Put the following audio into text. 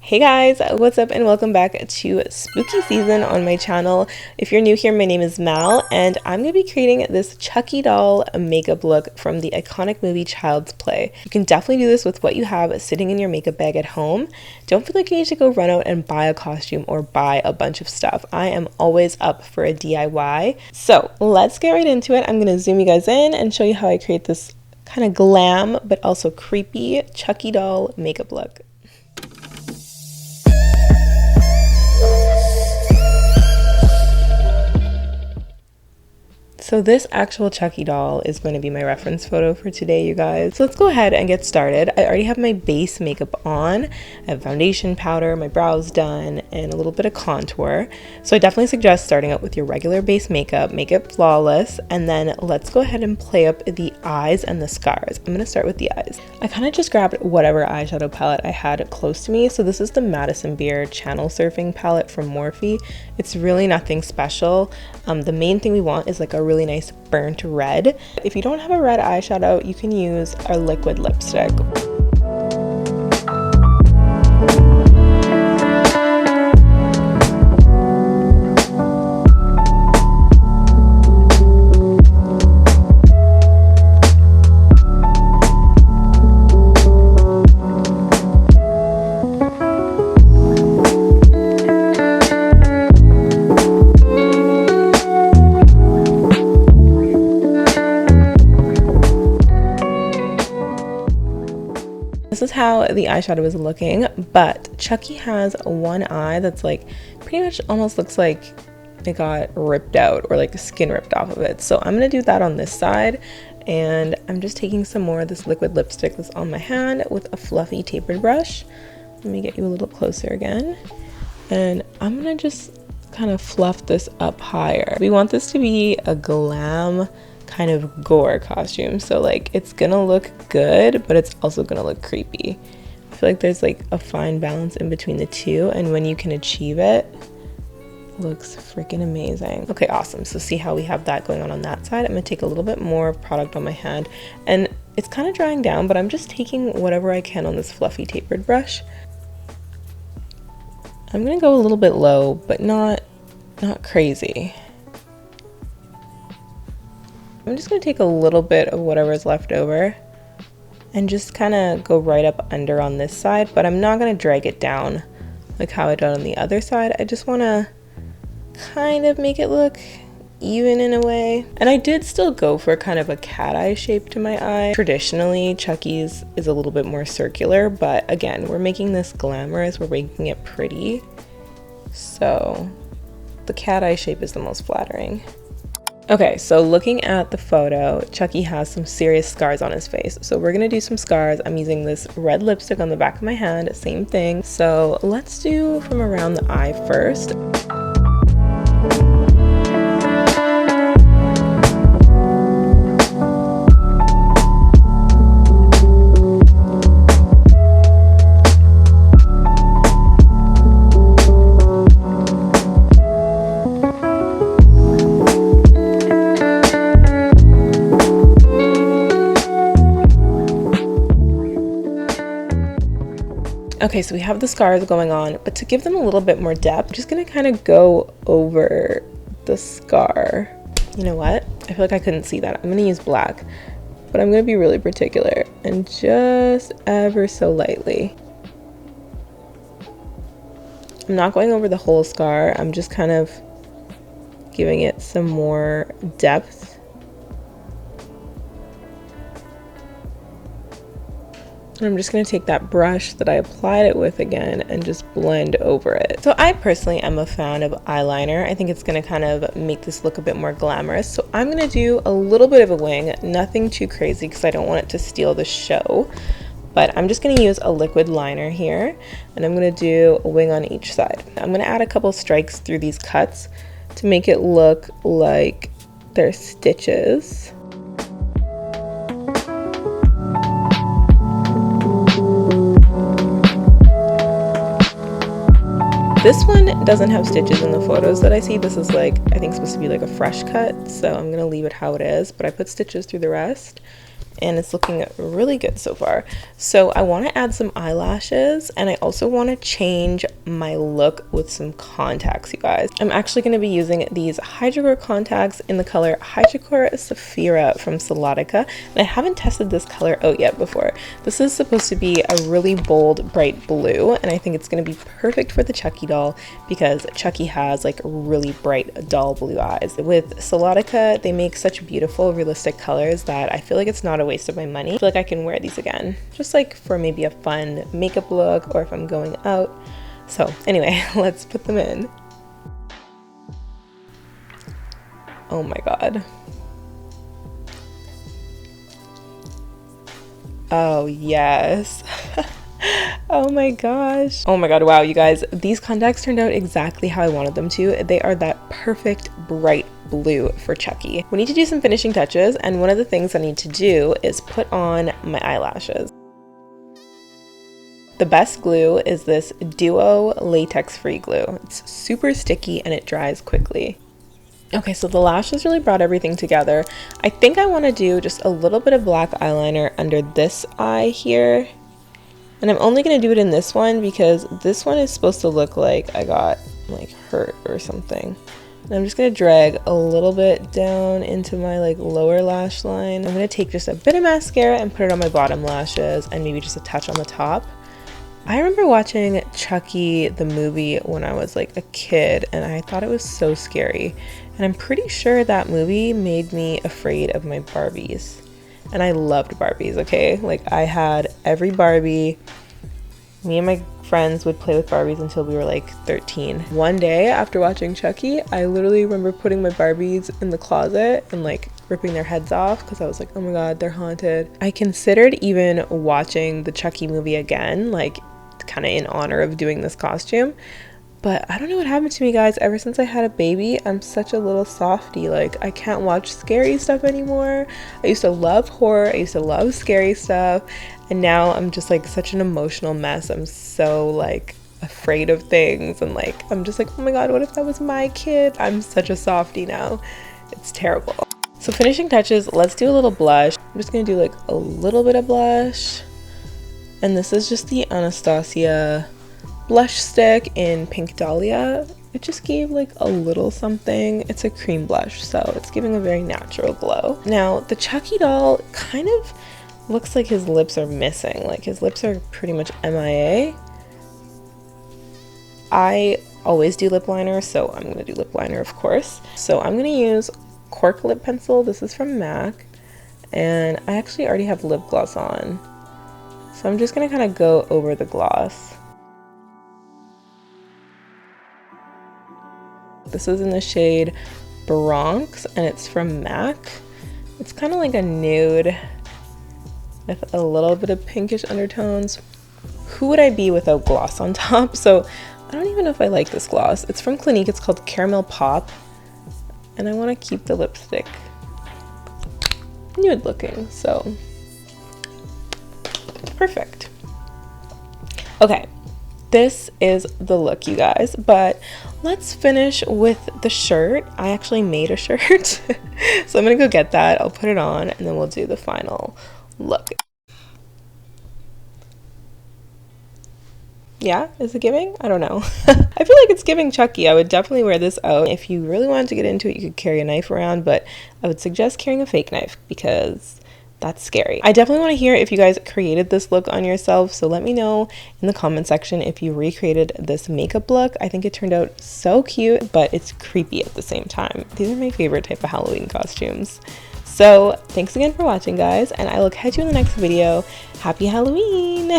Hey guys, what's up and welcome back to spooky season on my channel. If you're new here, my name is Mal and I'm going to be creating this Chucky doll makeup look from the iconic movie Child's Play. You can definitely do this with what you have sitting in your makeup bag at home. Don't feel like you need to go run out and buy a costume or buy a bunch of stuff. I am always up for a DIY. So let's get right into it. I'm going to zoom you guys in and show you how I create this kind of glam but also creepy Chucky doll makeup look. So this actual Chucky doll is going to be my reference photo for today, you guys. So let's go ahead and get started. I already have my base makeup on. I have foundation powder, my brows done, and a little bit of contour. So I definitely suggest starting out with your regular base makeup, make it flawless, and then let's go ahead and play up the eyes and the scars. I'm going to start with the eyes. I kind of just grabbed whatever eyeshadow palette I had close to me. So this is the Madison Channel Surfing palette from Morphe. It's really nothing special. The main thing we want is like a really nice burnt red. If you don't have a red eyeshadow, you can use a liquid lipstick. This is how the eyeshadow is looking, but Chucky has one eye that's like pretty much almost looks like it got ripped out or like the skin ripped off of it. So I'm gonna do that on this side, and I'm just taking some more of this liquid lipstick that's on my hand with a fluffy tapered brush. Let me get you a little closer again, and I'm gonna just kind of fluff this up higher. We want this to be a glam kind of gore costume, so like it's gonna look good but it's also gonna look creepy. I feel like there's like a fine balance in between the two, and when you can achieve it, it looks freaking amazing. Okay, awesome. So see how we have that going on that side. I'm gonna take a little bit more product on my hand, and it's kind of drying down, but I'm just taking whatever I can on this fluffy tapered brush. I'm gonna go a little bit low but not crazy. I'm just going to take a little bit of whatever's left over and just kind of go right up under on this side, but I'm not going to drag it down like how I did on the other side. I just want to kind of make it look even in a way. And I did still go for kind of a cat eye shape to my eye. Traditionally, Chucky's is a little bit more circular, but again, we're making this glamorous, we're making it pretty. So the cat eye shape is the most flattering. Okay, so looking at the photo, Chucky has some serious scars on his face. So we're gonna do some scars. I'm using this red lipstick on the back of my hand, same thing. So let's do from around the eye first. Okay, so we have the scars going on, but to give them a little bit more depth, I'm just gonna kind of go over the scar. You know what? I feel like I couldn't see that. I'm gonna use black, but I'm gonna be really particular and just ever so lightly. I'm not going over the whole scar. I'm just kind of giving it some more depth. And I'm just going to take that brush that I applied it with again and just blend over it. So I personally am a fan of eyeliner. I think it's going to kind of make this look a bit more glamorous. So I'm going to do a little bit of a wing, nothing too crazy because I don't want it to steal the show. But I'm just going to use a liquid liner here, and I'm going to do a wing on each side. I'm going to add a couple strikes through these cuts to make it look like they're stitches. This one doesn't have stitches in the photos that I see. This is like, I think supposed to be like a fresh cut, so I'm gonna leave it how it is, but I put stitches through the rest. and it's looking really good so far. So I want to add some eyelashes, and I also want to change my look with some contacts, you guys. I'm actually going to be using these Hidrocor contacts in the color Hidrocor Safira from Solotica, and I haven't tested this color out yet before. This is supposed to be a really bold, bright blue, and I think it's going to be perfect for the Chucky doll because Chucky has like really bright, dull blue eyes. With Solotica, they make such beautiful, realistic colors that I feel like it's not a waste of my money. I feel like I can wear these again, just like for maybe a fun makeup look or if I'm going out. So anyway, let's put them in. Oh my god. Oh yes. Oh my gosh. Oh my god, wow, you guys, these contacts turned out exactly how I wanted them to. They are that perfect bright blue for Chucky. We need to do some finishing touches, and one of the things I need to do is put on my eyelashes. The best glue is this Duo latex-free glue. It's super sticky and it dries quickly. Okay, so the lashes really brought everything together. I think I want to do just a little bit of black eyeliner under this eye here. And I'm only going to do it in this one because this one is supposed to look like I got like hurt or something. And I'm just going to drag a little bit down into my like lower lash line. I'm going to take just a bit of mascara and put it on my bottom lashes and maybe just a touch on the top. I remember watching Chucky the movie when I was like a kid, and I thought it was so scary. And I'm pretty sure that movie made me afraid of my Barbies. And I loved Barbies, okay? Like I had every Barbie. Me and my friends would play with Barbies until we were like 13. One day after watching Chucky, I literally remember putting my Barbies in the closet and like ripping their heads off because I was like, oh my god, they're haunted. I considered even watching the Chucky movie again, like kind of in honor of doing this costume. But I don't know what happened to me, guys. Ever since I had a baby, I'm such a little softie. Like, I can't watch scary stuff anymore. I used to love horror. I used to love scary stuff. And now I'm just like such an emotional mess. I'm so like afraid of things. And like, I'm just like, oh my god, what if that was my kid? I'm such a softie now. It's terrible. So finishing touches, let's do a little blush. I'm just gonna do like a little bit of blush. And this is just the Anastasia blush stick in Pink Dahlia. It just gave like a little something. It's a cream blush, so it's giving a very natural glow. Now the Chucky doll kind of looks like his lips are missing. Like his lips are pretty much MIA. I always do lip liner, so I'm gonna do lip liner, of course. So I'm gonna use Cork lip pencil. This is from MAC, and I actually already have lip gloss on. So I'm just gonna kind of go over the gloss. This is in the shade Bronx, and it's from MAC. It's kind of like a nude with a little bit of pinkish undertones. Who would I be without gloss on top? So I don't even know if I like this gloss. It's from Clinique. It's called Caramel Pop, and I want to keep the lipstick nude looking, so perfect. Okay, this is the look, you guys, but let's finish with the shirt. I actually made a shirt, so I'm gonna go get that. I'll put it on and then we'll do the final look. Yeah, is it giving? I don't know. I feel like it's giving Chucky. I would definitely wear this out. If you really wanted to get into it, you could carry a knife around, but I would suggest carrying a fake knife because that's scary. I definitely want to hear if you guys created this look on yourself, so let me know in the comment section if you recreated this makeup look. I think it turned out so cute, but it's creepy at the same time. These are my favorite type of Halloween costumes. So thanks again for watching, guys, and I will catch you in the next video. Happy Halloween!